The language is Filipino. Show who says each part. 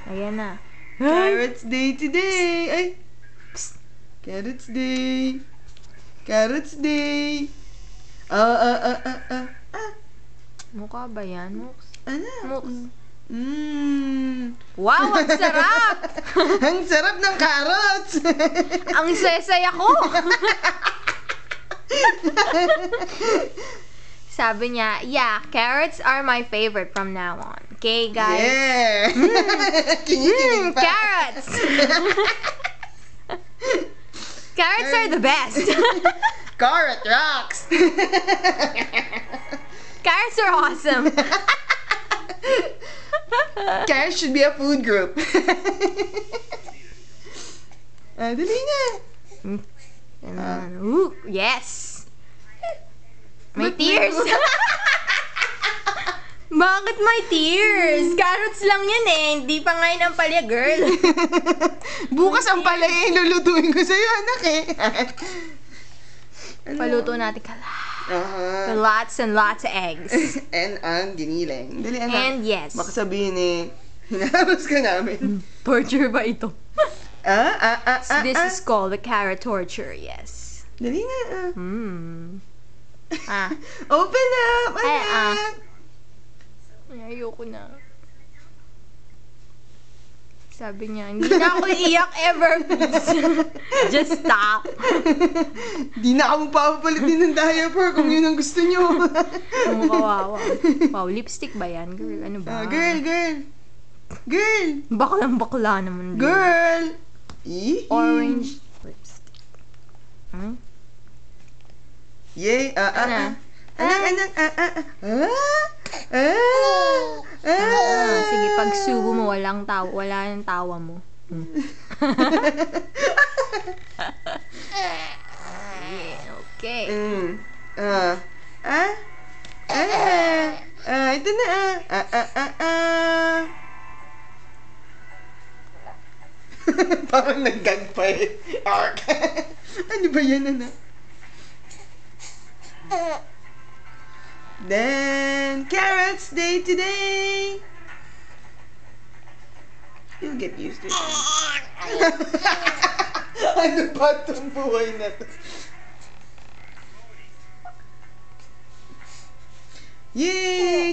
Speaker 1: Ayan na.
Speaker 2: Carrots day today! Ay! Psst! Carrots day! Carrots day! Ah.
Speaker 1: Mukha ba yan, Mux?
Speaker 2: Ano?
Speaker 1: Mux.
Speaker 2: Wow,
Speaker 1: ang sarap!
Speaker 2: Ang sarap ng carrots!
Speaker 1: Ang sesay ako! Sabi niya, yeah, carrots are my favorite from now on. Okay, guys?
Speaker 2: Yeah! Kinikilig pa.
Speaker 1: Carrots! Carrots are the best!
Speaker 2: Carrot rocks!
Speaker 1: Carrots are awesome!
Speaker 2: Carrots should be a food group. Dali na!
Speaker 1: Ooh, yes! May tears! Bakit may tears? Carrots lang yan eh. Hindi pa ngayon ang palya, girl.
Speaker 2: Bukas ang palay lulutuin ko sa'yo, anak eh.
Speaker 1: Paluto natin lots and lots of eggs.
Speaker 2: And ang giniling. Dali, anak.
Speaker 1: And yes.
Speaker 2: Baka sabihin eh, hinaros ka namin.
Speaker 1: Torture ba ito? This is called the carrot torture, yes.
Speaker 2: Dali na. Open up, anak.
Speaker 1: Ay, ayoko na. Sabi niya, hindi na ako iiyak ever, please. Just stop.
Speaker 2: Di na ako magpapalitin ng diaper kung yun ang gusto nyo.
Speaker 1: Ang kawawa. Wow, lipstick ba yan, girl? Ano ba?
Speaker 2: Girl.
Speaker 1: Baklang-bakla naman.
Speaker 2: Girl.
Speaker 1: Orange lipstick.
Speaker 2: Yay, anak.
Speaker 1: Sige, pag subo mo, wala yung tawa mo. Okay.
Speaker 2: Ito na. Parang nag-gag pa eh. Ano ba yan, anak? Then, carrots day today. You'll get used to it. Ano ba itong buhay na to? Yay!